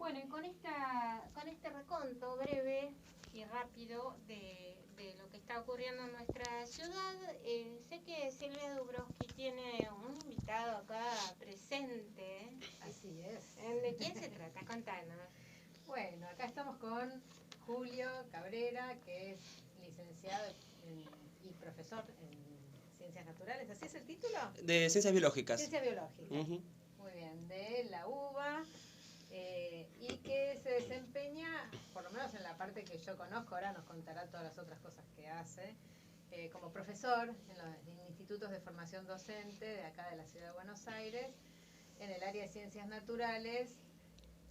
Bueno, y con este reconto breve y rápido de lo que está ocurriendo en nuestra ciudad, sé que Silvia Dubrowski tiene un invitado acá presente. Así es. ¿De quién se trata? Contanos. Bueno, acá estamos con Julio Cabrera, que es licenciado y profesor en Ciencias Naturales. ¿Así es el título? De Ciencias Biológicas. Ciencias Biológicas. Muy bien, de la UBA. Y que se desempeña, por lo menos en la parte que yo conozco, ahora nos contará todas las otras cosas que hace, como profesor en los institutos de formación docente de acá de la Ciudad de Buenos Aires, en el área de Ciencias Naturales,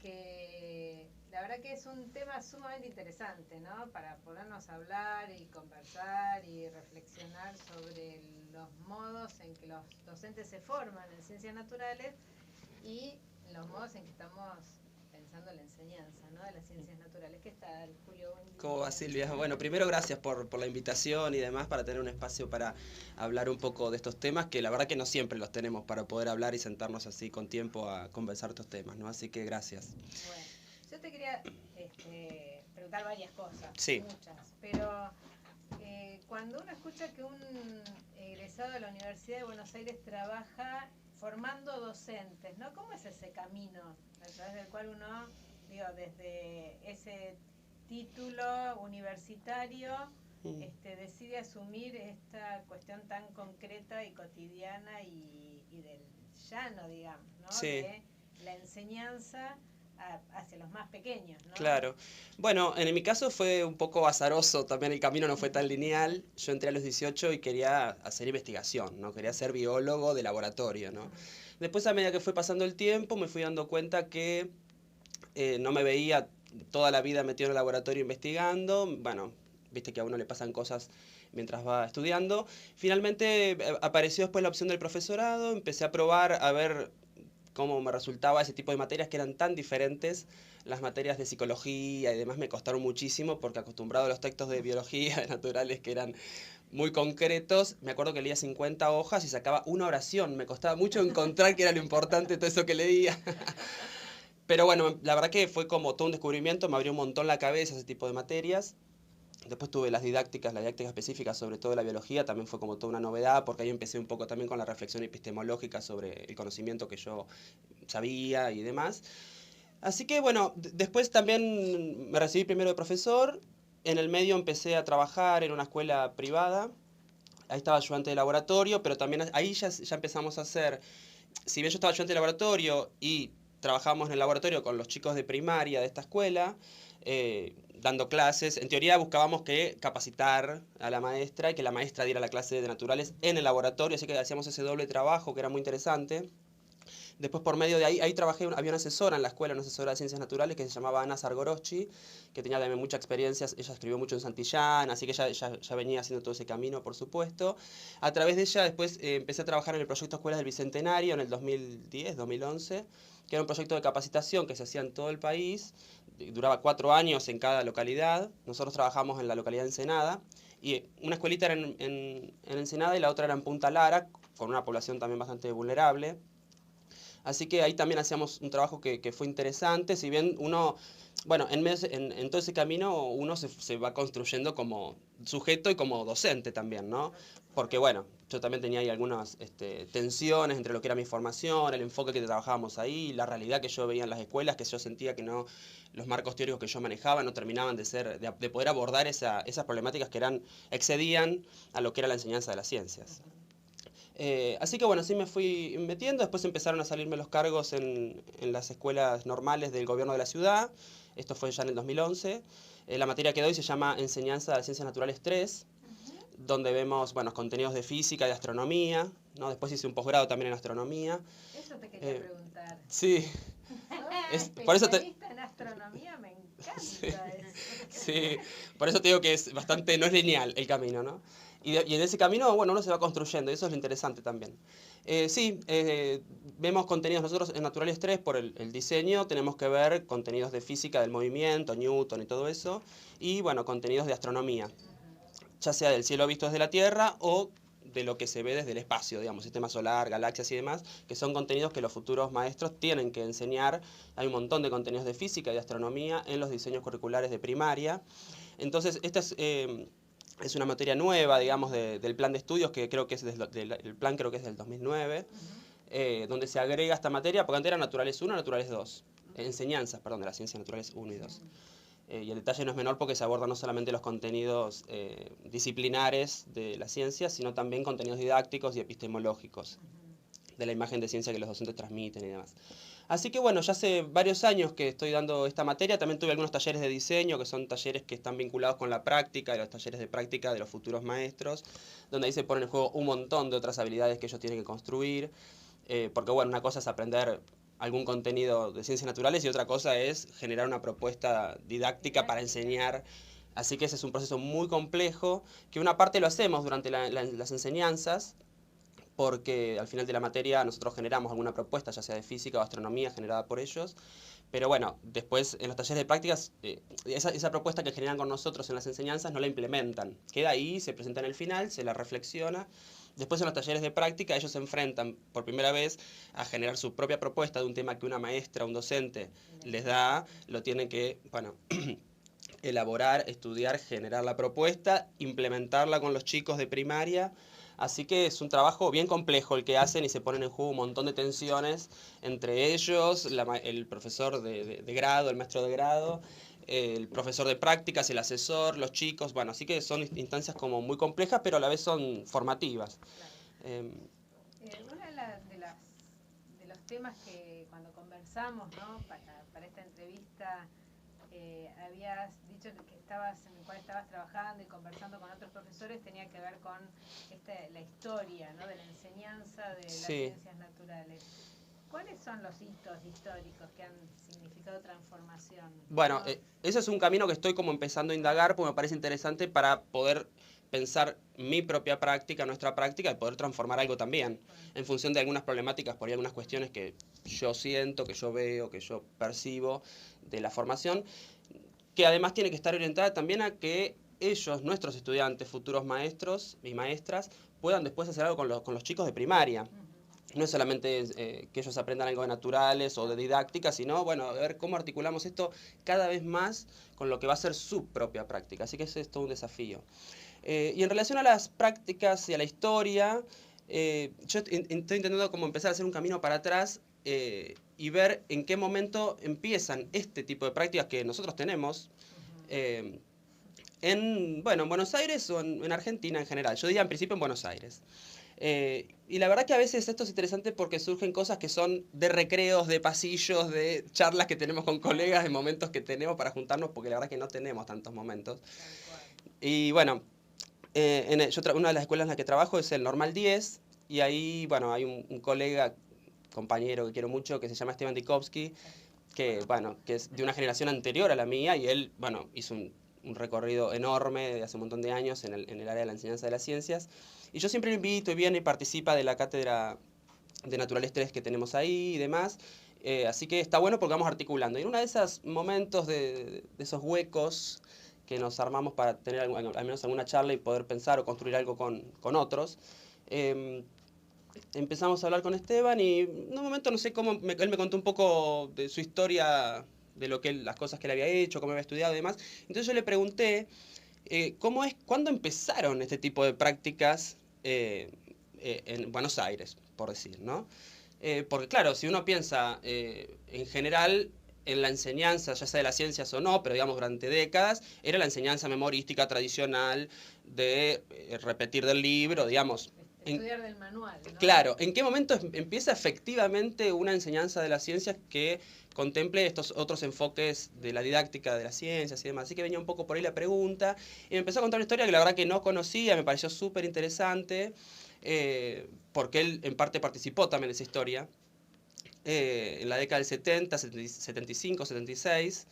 que la verdad que es un tema sumamente interesante, ¿no? Para podernos hablar y conversar y reflexionar sobre los modos en que los docentes se forman en Ciencias Naturales y los modos en que estamos pensando la enseñanza, ¿no?, de las ciencias naturales. ¿Qué tal, Julio? Buen día. ¿Cómo va, Silvia? Bueno, primero gracias por la invitación y demás, para tener un espacio para hablar un poco de estos temas, que la verdad que no siempre los tenemos para poder hablar y sentarnos así con tiempo a conversar estos temas, ¿no? Así que gracias. Bueno, yo te quería preguntar varias cosas, sí. Muchas, pero cuando uno escucha que un egresado de la Universidad de Buenos Aires trabaja formando docentes, ¿no? ¿Cómo es ese camino a través del cual uno, desde ese título universitario, decide asumir esta cuestión tan concreta y cotidiana y del llano, digamos, ¿no? Sí. De la enseñanza hacia los más pequeños, ¿no? Claro. Bueno, en mi caso fue un poco azaroso, también el camino no fue tan lineal. Yo entré a los 18 y quería hacer investigación, ¿no? Quería ser biólogo de laboratorio, ¿no? Después, a medida que fue pasando el tiempo, me fui dando cuenta que no me veía toda la vida metido en el laboratorio investigando. Bueno, viste que a uno le pasan cosas mientras va estudiando. Finalmente apareció después la opción del profesorado, empecé a probar a ver cómo me resultaba ese tipo de materias que eran tan diferentes. Las materias de psicología y demás me costaron muchísimo porque, acostumbrado a los textos de biología, de naturales, que eran muy concretos, me acuerdo que leía 50 hojas y sacaba una oración. Me costaba mucho encontrar qué era lo importante de todo eso que leía. Pero bueno, la verdad que fue como todo un descubrimiento, me abrió un montón la cabeza ese tipo de materias. Después tuve las didácticas, la didáctica específica sobre todo de la biología, también fue como toda una novedad, porque ahí empecé un poco también con la reflexión epistemológica sobre el conocimiento que yo sabía y demás. Así que bueno, después también me recibí primero de profesor, en el medio empecé a trabajar en una escuela privada, ahí estaba ayudante de laboratorio, pero también ahí ya empezamos a hacer, si bien yo estaba ayudante de laboratorio y trabajábamos en el laboratorio con los chicos de primaria de esta escuela, dando clases. En teoría buscábamos que capacitar a la maestra y que la maestra diera la clase de naturales en el laboratorio, así que hacíamos ese doble trabajo que era muy interesante. Después, por medio de ahí trabajé, había una asesora en la escuela, una asesora de ciencias naturales que se llamaba Ana Sargoroschi, que tenía también mucha experiencia, ella escribió mucho en Santillán, así que ya venía haciendo todo ese camino, por supuesto. A través de ella después empecé a trabajar en el proyecto Escuelas del Bicentenario en el 2010, 2011, que era un proyecto de capacitación que se hacía en todo el país, duraba 4 años en cada localidad. Nosotros trabajamos en la localidad de Ensenada, y una escuelita era en Ensenada y la otra era en Punta Lara, con una población también bastante vulnerable. Así que ahí también hacíamos un trabajo que fue interesante, si bien uno, bueno, en todo ese camino uno se va construyendo como sujeto y como docente también, ¿no? Porque bueno, yo también tenía ahí algunas tensiones entre lo que era mi formación, el enfoque que trabajábamos ahí, la realidad que yo veía en las escuelas, que yo sentía que no, los marcos teóricos que yo manejaba no terminaban de poder abordar esas problemáticas que excedían a lo que era la enseñanza de las ciencias. Así que bueno, así me fui metiendo. Después empezaron a salirme los cargos en las escuelas normales del gobierno de la ciudad. Esto fue ya en el 2011. La materia que doy se llama Enseñanza de Ciencias Naturales 3, donde vemos, bueno, contenidos de física y de astronomía, ¿no? Después hice un posgrado también en astronomía. Eso te quería preguntar. Sí. Por eso en astronomía, me encanta sí, eso. Sí, por eso te digo que es bastante, no es lineal el camino, ¿no? Y en ese camino, bueno, uno se va construyendo, y eso es lo interesante también. Vemos contenidos nosotros en Naturales 3 por el diseño, tenemos que ver contenidos de física del movimiento, Newton y todo eso, y bueno, contenidos de astronomía, ya sea del cielo visto desde la Tierra o de lo que se ve desde el espacio, digamos, sistema solar, galaxias y demás, que son contenidos que los futuros maestros tienen que enseñar. Hay un montón de contenidos de física y de astronomía en los diseños curriculares de primaria. Entonces, esta es una materia nueva, digamos, del plan de estudios, que creo que es el plan creo que es del 2009, donde se agrega esta materia, porque antes era naturales 1, naturales 2, enseñanzas, perdón, de las ciencias naturales 1 y 2. Y el detalle no es menor porque se abordan no solamente los contenidos disciplinares de la ciencia, sino también contenidos didácticos y epistemológicos de la imagen de ciencia que los docentes transmiten y demás. Así que bueno, ya hace varios años que estoy dando esta materia. También tuve algunos talleres de diseño, que son talleres que están vinculados con la práctica, y los talleres de práctica de los futuros maestros, donde ahí se ponen en juego un montón de otras habilidades que ellos tienen que construir. Porque bueno, una cosa es aprender algún contenido de ciencias naturales y otra cosa es generar una propuesta didáctica para enseñar. Así que ese es un proceso muy complejo, que una parte lo hacemos durante las enseñanzas, porque al final de la materia nosotros generamos alguna propuesta, ya sea de física o astronomía, generada por ellos. Pero bueno, después en los talleres de prácticas, esa propuesta que generan con nosotros en las enseñanzas no la implementan. Queda ahí, se presenta en el final, se la reflexiona. Después en los talleres de práctica ellos se enfrentan por primera vez a generar su propia propuesta de un tema que una maestra, un docente les da, lo tienen que, bueno, elaborar, estudiar, generar la propuesta, implementarla con los chicos de primaria. Así que es un trabajo bien complejo el que hacen y se ponen en juego un montón de tensiones entre ellos, el profesor de grado, el maestro de grado, el profesor de prácticas, el asesor, los chicos. Bueno, así que son instancias como muy complejas, pero a la vez son formativas. Claro. Uno de los temas que cuando conversamos, ¿no? para esta entrevista, habías dicho que en el cual estabas trabajando y conversando con otros profesores, tenía que ver con la historia, ¿no? De la enseñanza de las ciencias naturales. ¿Cuáles son los hitos históricos que han significado transformación? Bueno, ese es un camino que estoy como empezando a indagar, porque me parece interesante para poder pensar mi propia práctica, nuestra práctica, y poder transformar algo también, en función de algunas problemáticas, por ahí algunas cuestiones que yo siento, que yo veo, que yo percibo de la formación, que además tiene que estar orientada también a que ellos, nuestros estudiantes, futuros maestros y maestras, puedan después hacer algo con los chicos de primaria. No es solamente que ellos aprendan algo de naturales o de didáctica, sino, bueno, a ver cómo articulamos esto cada vez más con lo que va a ser su propia práctica. Así que ese es todo un desafío. Y en relación a las prácticas y a la historia, yo estoy intentando como empezar a hacer un camino para atrás y ver en qué momento empiezan este tipo de prácticas que nosotros tenemos en Buenos Aires o en Argentina en general. Yo diría en principio en Buenos Aires. Y la verdad que a veces esto es interesante porque surgen cosas que son de recreos, de pasillos, de charlas que tenemos con colegas, de momentos que tenemos para juntarnos, porque la verdad que no tenemos tantos momentos. Y bueno, una de las escuelas en las que trabajo es el Normal 10, y ahí, bueno, hay un colega, compañero que quiero mucho, que se llama Esteban Dikovsky, que es de una generación anterior a la mía, y él, bueno, hizo un recorrido enorme de hace un montón de años en el área de la enseñanza de las ciencias. Y yo siempre lo invito y viene y participa de la cátedra de Naturales 3 que tenemos ahí y demás. Así que está bueno porque vamos articulando. Y en uno de esos momentos, de esos huecos que nos armamos para tener al menos alguna charla y poder pensar o construir algo con otros, empezamos a hablar con Esteban y en un momento no sé cómo, él me contó un poco de su historia, de las cosas que él había hecho, cómo había estudiado y demás. Entonces yo le pregunté ¿cuándo empezaron este tipo de prácticas en Buenos Aires, por decir, ¿no? Porque claro, si uno piensa en general en la enseñanza, ya sea de las ciencias o no, pero digamos durante décadas, era la enseñanza memorística tradicional de repetir del libro, digamos. Estudiar del manual, ¿no? Claro, ¿en qué momento empieza efectivamente una enseñanza de las ciencias que contemple estos otros enfoques de la didáctica de las ciencias y demás? Así que venía un poco por ahí la pregunta y me empezó a contar una historia que la verdad que no conocía, me pareció súper interesante, porque él en parte participó también de esa historia. En la década del 70, 75, 76,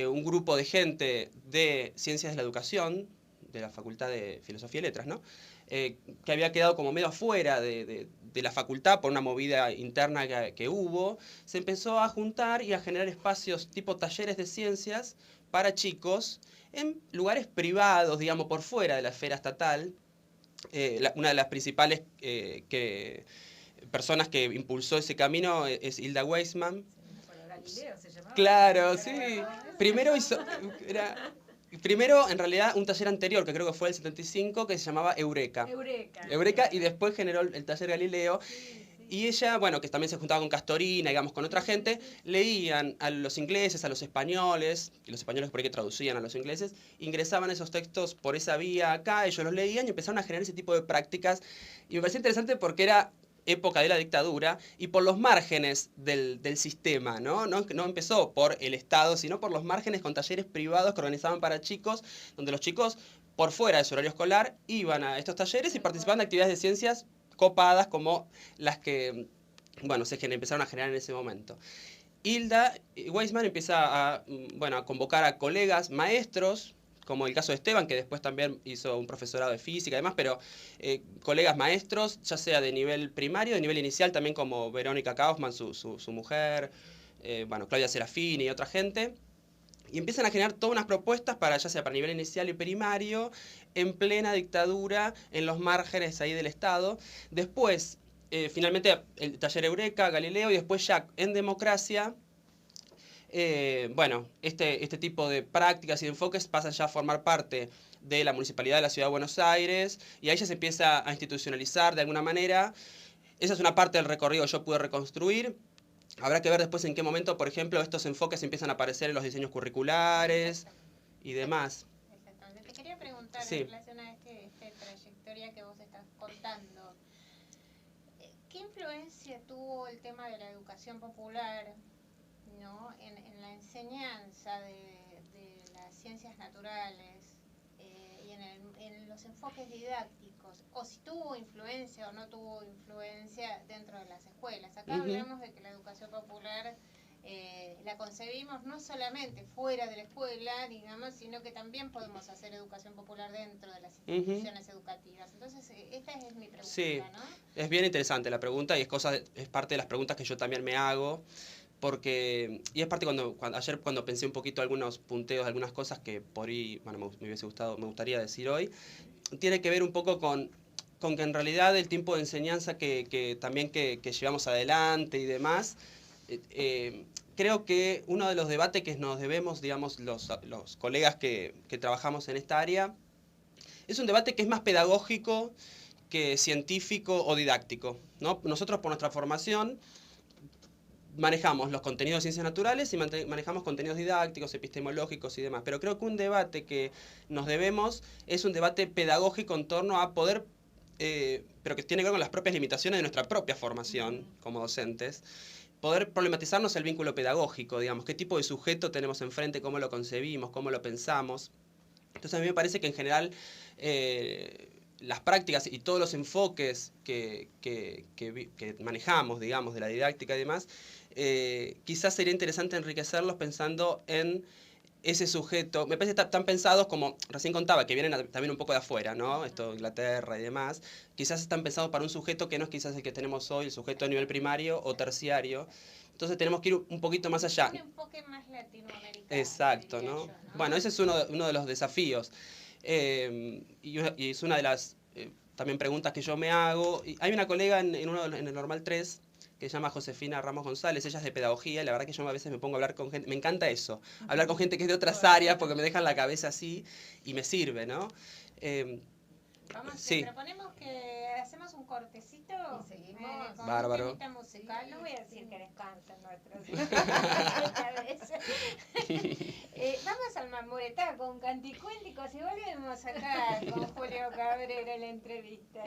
un grupo de gente de Ciencias de la Educación, de la Facultad de Filosofía y Letras, ¿no? Que había quedado como medio afuera de la facultad por una movida interna que hubo, se empezó a juntar y a generar espacios tipo talleres de ciencias para chicos en lugares privados, digamos, por fuera de la esfera estatal, una de las principales personas que impulsó ese camino es Hilda Weissman. Galileo se llamaba. Claro, sí. Primero Primero, en realidad, un taller anterior, que creo que fue el 75, que se llamaba Eureka. Eureka, y después generó el taller Galileo. Sí. Y ella, bueno, que también se juntaba con Castorina, digamos, con otra gente, leían a los ingleses, a los españoles, y los españoles por ahí que traducían a los ingleses, ingresaban esos textos por esa vía acá, ellos los leían y empezaron a generar ese tipo de prácticas. Y me pareció interesante porque era época de la dictadura y por los márgenes del sistema, ¿no? No empezó por el Estado, sino por los márgenes con talleres privados que organizaban para chicos, donde los chicos, por fuera de su horario escolar, iban a estos talleres y participaban de actividades de ciencias copadas como las que, bueno, empezaron a generar en ese momento. Hilda Weissman empieza a convocar a colegas, maestros, como el caso de Esteban, que después también hizo un profesorado de física y demás, pero colegas maestros, ya sea de nivel primario, de nivel inicial, también como Verónica Kaufman, su mujer, Claudia Serafini y otra gente, y empiezan a generar todas unas propuestas para, ya sea para nivel inicial y primario, en plena dictadura, en los márgenes ahí del Estado. Después, finalmente, el taller Eureka, Galileo, y después ya en democracia, este tipo de prácticas y de enfoques pasan ya a formar parte de la Municipalidad de la Ciudad de Buenos Aires, y ahí ya se empieza a institucionalizar de alguna manera. Esa es una parte del recorrido que yo pude reconstruir. Habrá que ver después en qué momento, por ejemplo, estos enfoques empiezan a aparecer en los diseños curriculares y demás. Exactamente. Te quería preguntar Sí. en relación a esta trayectoria que vos estás contando. ¿Qué influencia tuvo el tema de la educación popular, ¿no? en la enseñanza de las ciencias naturales y en los enfoques didácticos? O si tuvo influencia o no tuvo influencia dentro de las escuelas. Acá hablamos de que la educación popular la concebimos no solamente fuera de la escuela, digamos, sino que también podemos hacer educación popular dentro de las instituciones educativas. Entonces, esta es mi pregunta, sí, ¿no? Es bien interesante la pregunta y es parte de las preguntas que yo también me hago, porque, y es parte ayer cuando pensé un poquito algunos punteos, algunas cosas que por ahí, me gustaría decir hoy, tiene que ver un poco con que en realidad el tiempo de enseñanza que también que llevamos adelante y demás, creo que uno de los debates que nos debemos, digamos, los colegas que trabajamos en esta área, es un debate que es más pedagógico que científico o didáctico, ¿no? Nosotros por nuestra formación manejamos los contenidos de ciencias naturales y manejamos contenidos didácticos, epistemológicos y demás, pero creo que un debate que nos debemos es un debate pedagógico en torno a poder, pero que tiene que ver con las propias limitaciones de nuestra propia formación como docentes, poder problematizarnos el vínculo pedagógico, digamos, qué tipo de sujeto tenemos enfrente, cómo lo concebimos, cómo lo pensamos. Entonces a mí me parece que en general las prácticas y todos los enfoques que manejamos, digamos, de la didáctica y demás, quizás sería interesante enriquecerlos pensando en ese sujeto. Me parece que están pensados, como recién contaba, que vienen también un poco de afuera, ¿no? Esto, Inglaterra y demás. Quizás están pensados para un sujeto que no es quizás el que tenemos hoy, el sujeto a nivel primario o terciario. Entonces tenemos que ir un poquito más allá. Un enfoque más latinoamericano. Exacto, ¿no? ¿no? Bueno, ese es uno de los desafíos. Y es una de las también preguntas que yo me hago. Y hay una colega en el Normal 3 que se llama Josefina Ramos González, ella es de pedagogía, y la verdad que yo a veces me pongo a hablar con gente, me encanta eso, hablar con gente que es de otras áreas porque me dejan la cabeza así y me sirve, ¿no? Te proponemos que hacemos un cortecito y seguimos. con Bárbaro. un temita musical. No voy a decir que descansen nuestros vamos al Mamuretá con Canticuénticos y volvemos acá con Julio Cabrera en la entrevista.